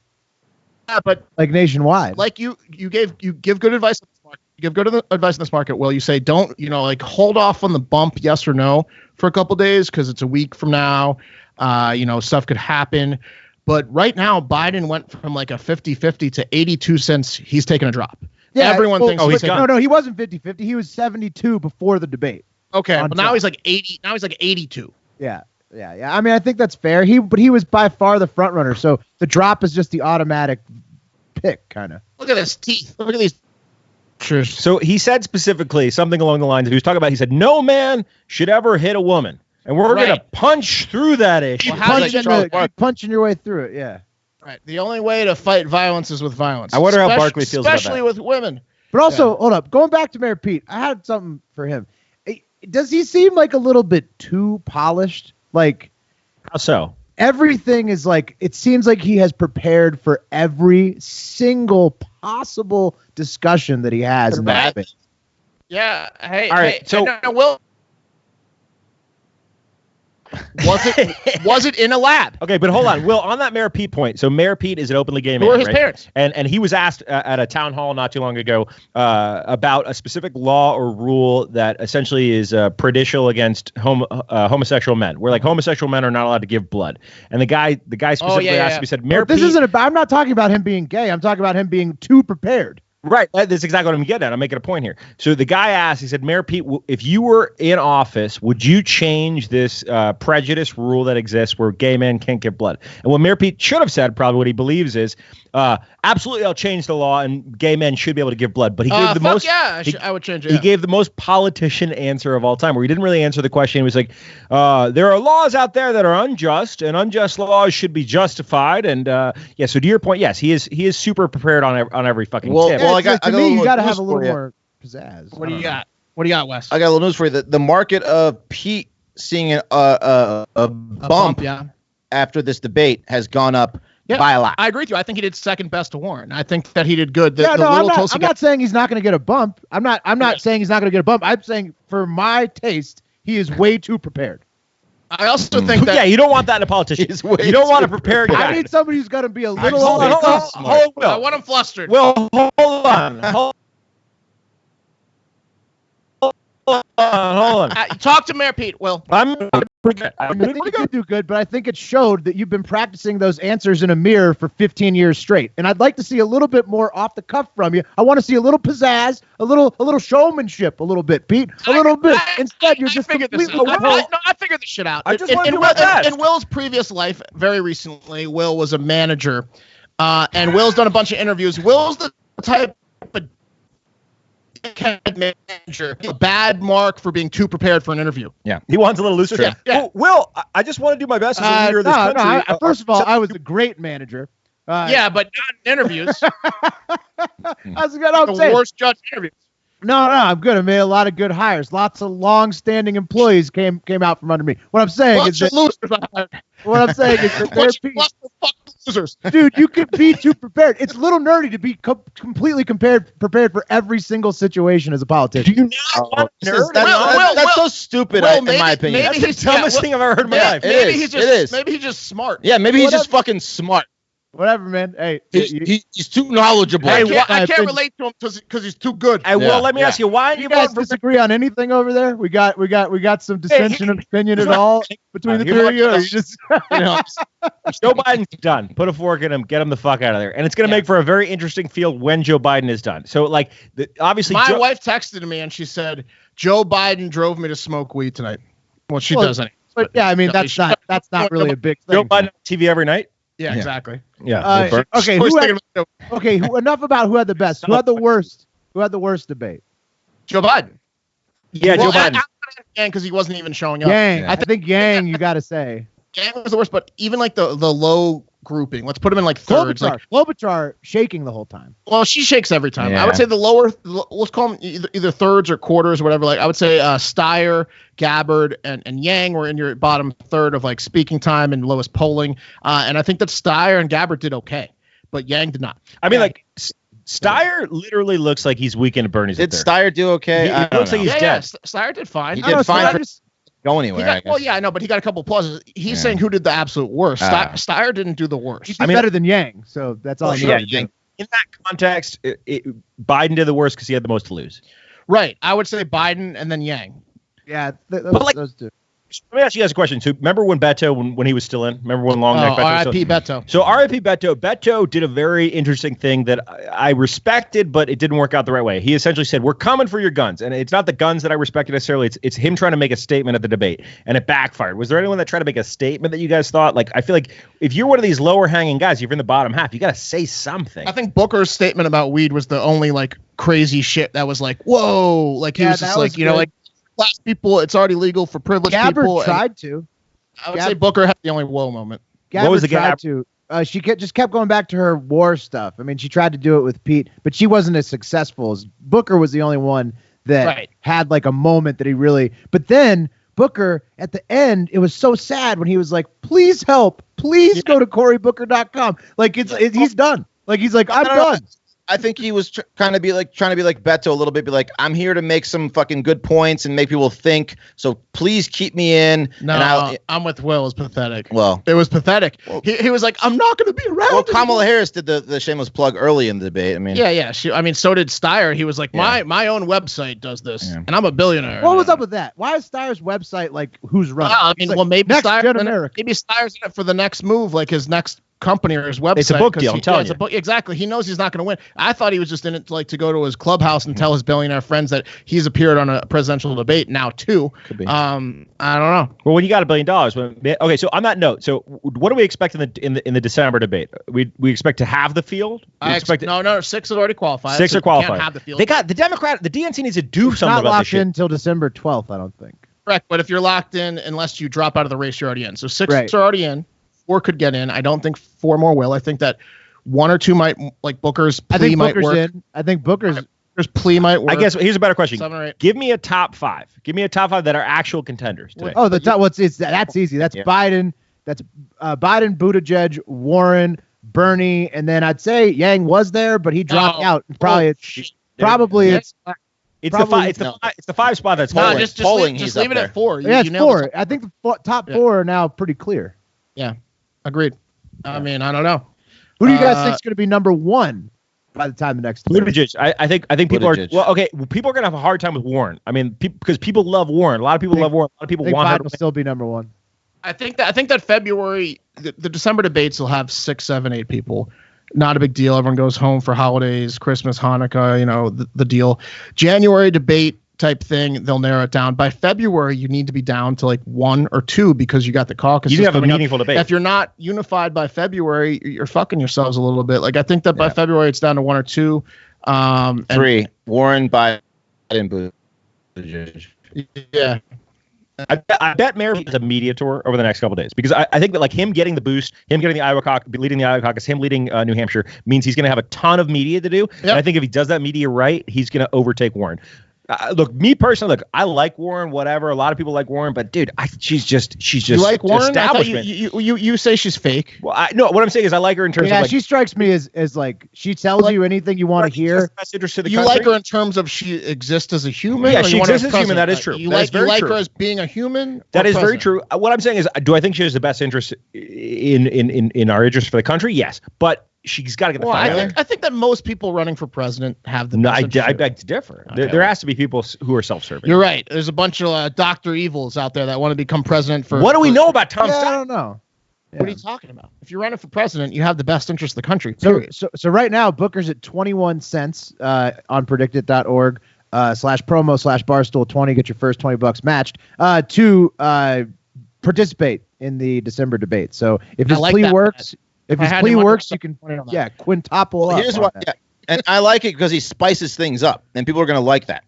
Yeah, but like nationwide. like you give good advice in this market. You give good advice in this market. Well, you say don't like hold off on the bump, yes or no, for a couple days because it's a week from now. Stuff could happen. But right now, Biden went from like a 50-50 to 82 cents. He's taking a drop. Yeah, Everyone well, thinks he's taking- gone. No, he wasn't 50-50. He was 72 before the debate. Okay, on but now top. he's like 80. Now he's like 82. Yeah. I mean, I think that's fair. But he was by far the front runner. So the drop is just the automatic pick, kind of. Look at his teeth. Look at these. Sure. So he said specifically something along the lines of he was talking about. He said, "No man should ever hit a woman, and we're Right. gonna punch through that issue." Well, how did Punching your way through it. Yeah. Right. The only way to fight violence is with violence. I wonder how Barkley feels about that. especially with women. But also, hold up. Going back to Mayor Pete, I had something for him. Does he seem like a little bit too polished? Like How so? everything is like, it seems like he has prepared for every single possible discussion that he has in that Right. debate. Yeah. Hey. All right, Hey, so- no, Will. Was it in a lab? Okay, but hold on, Will. On that Mayor Pete point, so Mayor Pete is an openly gay man, Who are his right? parents? And he was asked at a town hall not too long ago about a specific law or rule that essentially is prejudicial against homosexual men, where like homosexual men are not allowed to give blood. And the guy specifically asked him, he said, Mayor This Pete, isn't about, I'm not talking about him being gay. I'm talking about him being too prepared. right, that's exactly what I'm getting at. I'm making a point here. So the guy asked, he said, Mayor Pete, if you were in office, would you change this prejudice rule that exists where gay men can't give blood? And what Mayor Pete should have said, probably what he believes is, absolutely, I'll change the law and gay men should be able to give blood. But he gave the most. Yeah, I would change it. He gave the most politician answer of all time, where he didn't really answer the question. He was like, there are laws out there that are unjust, and unjust laws should be justified. And yeah, so to your point, yes, he is super prepared on every fucking tip. Well, I It's like, got to a me, you little got to news have a little for you. more pizzazz. What do you got? What do you got, Wes? I got a little news for you. The market of Pete seeing a bump Yeah. after this debate has gone up Yeah, by a lot. I agree with you. I think he did second best to Warren. I think that he did good. Yeah, no, little I'm Tulsi not saying he's not going to get a bump. I'm not Yeah. saying he's not going to get a bump. I'm saying for my taste, he is way too prepared. I also think that Yeah, you don't want that in a politician. He's way You don't want to too prepare I guy. need somebody who's going to be a little. Hold on, I Will. want him flustered. Will, hold on. Hold on. Talk to Mayor Pete, Will. I'm pretty good. I think you did do good, but I think it showed that you've been practicing those answers in a mirror for 15 years straight. And I'd like to see a little bit more off the cuff from you. I want to see a little pizzazz, a little showmanship, a little bit, Pete, a little bit. Instead, you're just figured this completely. out. I figured this shit out. I just wanted to do my in best. Will's previous life, very recently, Will was a manager, and Will's done a bunch of interviews. Will's the type of manager, a bad mark for being too prepared for an interview. He wants a little looser. Yeah, yeah. Oh, Will, I just want to do my best as a leader of this No, country. first of all, I was a great manager. Yeah, but not in interviews. That's what I'm The saying. worst judge in interviews. No, I'm good. I made a lot of good hires. Lots of long-standing employees came out from under me. What I'm saying Bunch is of that losers. bunch of Fuck losers. dude, you can be too prepared. It's a little nerdy to be completely prepared for every single situation as a politician. Do you not want a nerd? That's so stupid, Will, in my opinion. maybe That's the dumbest thing I've ever heard in my life. It is. Maybe he's just It is. Maybe he's just smart. Yeah, maybe he's Whatever. just fucking smart. Whatever, man. Hey, He's too knowledgeable. I Hey, can't opinion. relate to him because he's too good. Hey, well, let me ask you, why you you guys vote for disagree on anything over there? We got some dissension of opinion at all between the Here, two of you, or you just Joe Biden's done. Put a fork in him. Get him the fuck out of there. And it's going to make for a very interesting field when Joe Biden is done. So, like, obviously, My wife texted me and she said, Joe Biden drove me to smoke weed tonight. Well, she doesn't. But yeah, I mean that's not really a big thing. Joe Biden on TV every night. Yeah, exactly. Yeah. Okay. Enough about who had the best. Who had the worst? Who had the worst debate? Joe Biden. Yeah, Joe Biden. Because he wasn't even showing up. Yang. I think Yang. You got to say. Yang was the worst, but even like the low grouping. Let's put him in like thirds. Klobuchar shaking the whole time. Well, she shakes every time. Yeah. I would say the lower. Let's call them either thirds or quarters or whatever. Like I would say Steyer, Gabbard, and Yang were in your bottom third of like speaking time and lowest polling. And I think that Steyer and Gabbard did okay, but Yang did not. I mean, like Steyer literally looks like he's weakened Bernie's. Did Steyer do okay? He looks like he's dead. Yeah, Steyer did fine. He did fine. Go He anywhere. got, well, yeah, I know, but he got a couple of pluses. He's saying who did the absolute worst. Steyer didn't do the worst. He did better than Yang, so that's all I need. Yeah, in that context, Biden did the worst because he had the most to lose. Right. I would say Biden and then Yang. Yeah, those two. Let me ask you guys a question. So remember when Beto, when he was still in? Remember when Long Neck Beto? R.I.P. Beto. So R.I.P. Beto. Beto did a very interesting thing that I respected, but it didn't work out the right way. He essentially said, "We're coming for your guns," and it's not the guns that I respected necessarily. It's him trying to make a statement at the debate, and it backfired. Was there anyone that tried to make a statement that you guys thought? Like, I feel like if you're one of these lower hanging guys, you're in the bottom half. You got to say something. I think Booker's statement about weed was the only like crazy shit that was like, whoa, like he was just like, you know, like. Class people, it's already legal for privileged Gabbard people. Tried to. I would say Booker had the only whoa moment. Gabbard what was the tried to. She just kept going back to her war stuff. I mean, she tried to do it with Pete, but she wasn't as successful as Booker was the only one that had like a moment that he really. But then Booker at the end, it was so sad when he was like, "Please help, please go to CoryBooker.com." Like he's done. Like he's like, I'm done. I think he was trying to be like Beto a little bit, be like, I'm here to make some fucking good points and make people think. So please keep me in. No, I'm with Will. It was pathetic. Well, it was pathetic. He was like, I'm not going to be around. Well, Kamala Harris did the shameless plug early in the debate. I mean, yeah. So did Steyer. He was like, my own website does this, and I'm a billionaire. What was up with that? Why is Steyer's website like who's running? I mean, like, maybe Maybe Steyer's in it for the next move, like his next company or his website. It's a book deal. I'm telling you. Exactly. He knows he's not going to win. I thought he was just in it to go to his clubhouse and tell his billionaire friends that he's appeared on a presidential debate now too. Could be. I don't know. Well, when you got $1 billion, okay. So on that note, so what do we expect in the December debate? We expect to have the field. No. 6 has already qualified. 6 are qualified. Can't have the field. They got the DNC needs to do something not about locked this shit. in until December 12th. I don't think. Correct. But if you're locked in, unless you drop out of the race, you're already in. So 6 are already in. 4 could get in. I don't think 4 more will. I think that 1 or 2 might, like Booker's plea might work. I think Booker's plea might work. I guess here's a better question. 7 or 8. Give me a top 5. Give me a top 5 that are actual contenders today. Oh, the top. That's easy. That's Biden. That's Biden, Buttigieg, Warren, Bernie, and then I'd say Yang was there, but he dropped out. Probably it's the 5 spot that's polling. polling. Just leave it at 4. It's 4. I think the top 4 are now pretty clear. Yeah, agreed. I mean, I don't know. Who do you guys think is going to be number 1 by the time the next debate? Buttigieg. I think people are people are going to have a hard time with Warren. I mean, because people love Warren. A lot of people love Warren. A lot of people want her to still be number 1. I think that February, the December debates will have 6, 7, 8 people. Not a big deal. Everyone goes home for holidays, Christmas, Hanukkah, you know, the deal. January debate type thing, they'll narrow it down. By February, you need to be down to like 1 or 2 because you got the caucus. You have a meaningful debate. If you're not unified by February, you're fucking yourselves a little bit. Like I think that by February, it's down to 1 or 2. 3. Warren, Biden, Buttigieg. Yeah. I bet Mayor is a media tour over the next couple of days because I think that like him getting the boost, him getting the Iowa caucus, leading the Iowa caucus, him leading New Hampshire means he's going to have a ton of media to do. Yep. And I think if he does that media right, he's going to overtake Warren. Look, me personally, I like Warren, whatever. A lot of people like Warren, but dude, she's just You like Warren? I thought establishment. you say she's fake. Well, no, what I'm saying is I like her in terms of like, she strikes me as like she tells you anything you want to hear. best interest of the You country. like her in terms of she exists as a human? Yeah, or she you want her exists as a human. president? That is true. You That like is very you like true. her as being a human? That or is very president? true. What I'm saying is, do I think she has the best interest in our interest for the country? Yes, but she's got to get the Well, fight. I think that most people running for president have the. No, best I interest. beg to differ. Okay, There has to be people who are self-serving. You're right. There's a bunch of Dr. Evils out there that want to become president for. What do we for- know about Tom Yeah, I Stein? don't know. What are you talking about? If you're running for president, you have the best interest of the country. So, Period. so right now, Booker's at 21 cents on predicted.org /promo/barstool20. Get your first $20 matched to participate in the December debate. So if his I like plea that, works, if I his had plea him under works, you can quintuple up. Here's on what. that. Yeah, and I like it because he spices things up, and people are going to like that.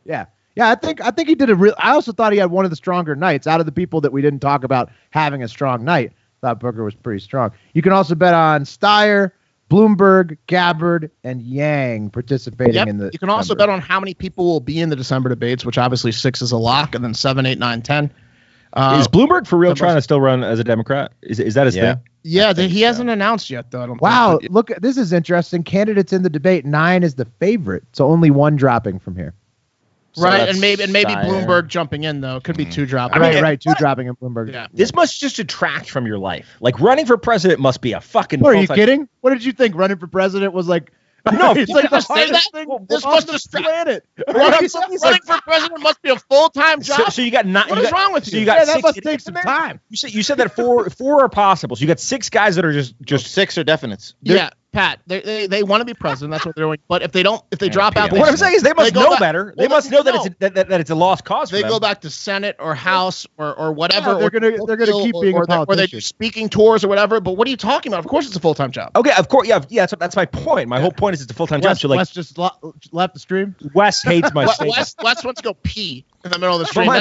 Yeah. I think he did a real. I also thought he had one of the stronger nights out of the people that we didn't talk about having a strong night. Thought Booker was pretty strong. You can also bet on Steyer, Bloomberg, Gabbard, and Yang participating in the. You can also bet on how many people will be in the December debates, which obviously 6 is a lock, and then 7, 8, 9, 10. Is Bloomberg for real trying to still run as a Democrat? Is that his thing? Yeah, he hasn't announced yet, though. I don't Wow, think, look, this is interesting. Candidates in the debate, 9 is the favorite, so only 1 dropping from here. right, that's and maybe Steyer. Bloomberg jumping in though. Could be 2 dropping. Right, 2 dropping in Bloomberg. Yeah. This must just detract from your life. Like running for president must be a fucking. What, are you full-time- kidding? What did you think? Running for president was like. No, it's you like the just say hardest that? thing This on must the distract- planet. Running for president must be a full-time job. So you got nine. What is wrong with So you? you got Yeah, that six must idiots take some in there? time. You said that four are possible. So you got 6 guys that are just 6 are definites. Yeah, Pat, they want to be president. That's what they're doing. But if they drop out, But what I'm saying is they must go know back- better. They well, must know that no. that it's a lost cause. For they them. go back to Senate or House or whatever. Yeah, they're gonna keep being a or they do politician. speaking tours or whatever. But what are you talking about? Of course, it's a full-time job. Okay, of course, yeah. That's my point. My whole point is it's a full-time job. Wes, So like Wes just left the stream. Wes hates my statement. Wes wants to go pee in the middle of the stream.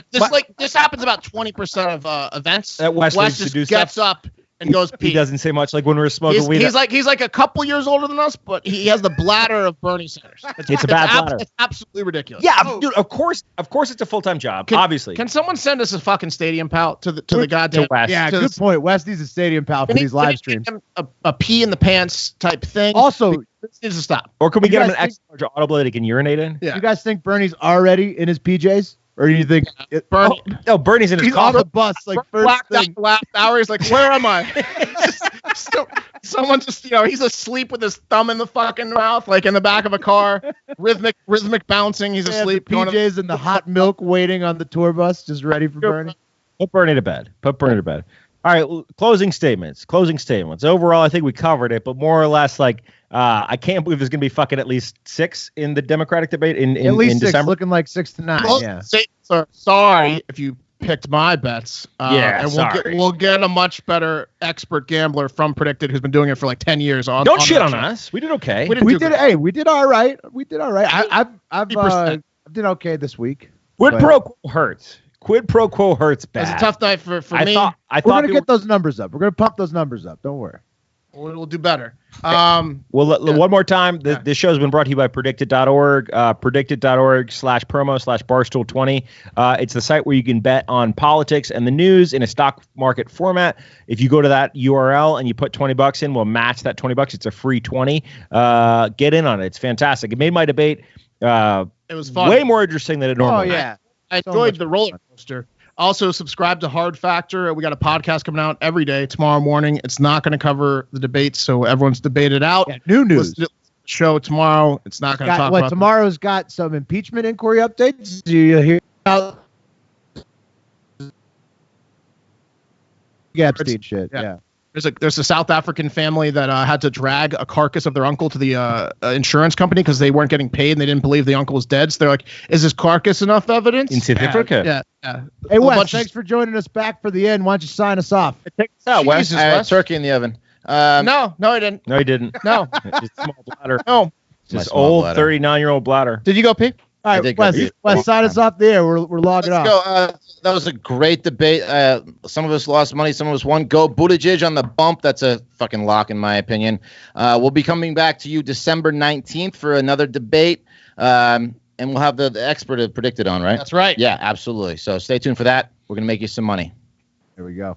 This happens about 20% of events. That Wes needs to just do gets up and goes pee. He doesn't say much. Like when we were smoking weed. He's like a couple years older than us, but he has the bladder of Bernie Sanders. It's a bad bladder. It's absolutely ridiculous. Yeah, dude. Of course, it's a full-time job. Obviously. Can someone send us a fucking stadium pal to the goddamn? Wes. Yeah, to good the- point. Wes needs a stadium pal for Can he- these can he live give streams. him a pee in the pants type thing. Also, this needs to stop. Or can we You get him guys an extra large auto blade he can urinate in? Yeah. you guys think Bernie's already in his PJs, or do you think Bernie, No, Bernie's in his he's on car. the bus like first blacked out thing? the last hour. He's like, where am I? Someone just, he's asleep with his thumb in the fucking mouth, like in the back of a car, rhythmic bouncing. He's They have asleep. the going to- PJs and the hot milk waiting on the tour bus, just ready for Bernie. Put Bernie to bed. All right, closing statements. Overall, I think we covered it, but more or less, like, I can't believe there's going to be fucking at least 6 in the Democratic debate in At least in 6, December. looking like 6 to 9. Well, Yeah. sorry if you picked my bets. Yeah, and sorry. we'll get a much better expert gambler from Predicted who's been doing it for like 10 years. Don't shit that on show. us. We did okay. We didn't We do did. good. Hey, we did all right. I've 50%. did okay this week. Quid but- pro quo hurts. Quid pro quo hurts It bad. was a tough night for I me. thought We're gonna get those numbers up. We're gonna pump those numbers up. Don't worry. We'll do better. Well, one more time. This show has been brought to you by predicted.org, predicted.org/promo/barstool20. It's the site where you can bet on politics and the news in a stock market format. If you go to that URL and you put $20 in, we'll match that $20. It's a free 20. Get in on it. It's fantastic. It made my debate it was fun. way more interesting than it Oh normally. yeah. I So enjoyed much the roller fun. coaster. Also, subscribe to Hard Factor. We got a podcast coming out every day tomorrow morning. It's not going to cover the debates, so everyone's debated out. Yeah, new news. Listen to the show tomorrow. It's not going to talk about tomorrow's got some impeachment inquiry updates. Do you hear about Epstein shit? yeah. Yeah. There's a South African family that had to drag a carcass of their uncle to the insurance company because they weren't getting paid and they didn't believe the uncle was dead. So they're like, "Is this carcass enough evidence?" In South Africa? Yeah. Hey A Wes, bunch of- thanks for joining us back for the end. Why don't you sign us off? Check this out, Wes. Jesus, Wes. Turkey in the oven. No, I didn't. No, he didn't. No, It's just small bladder. no. It's My just small old bladder. 39-year-old bladder. Did you go pee? All I right, did go Wes, to Wes, sign us off there. We're logging Let's off. go. That was a great debate. Some of us lost money. Some of us won. Go Buttigieg on the bump. That's a fucking lock, in my opinion. We'll be coming back to you December 19th for another debate. and we'll have the expert to predict it on, right? That's right. Yeah, absolutely. So stay tuned for that. We're gonna make you some money. Here we go.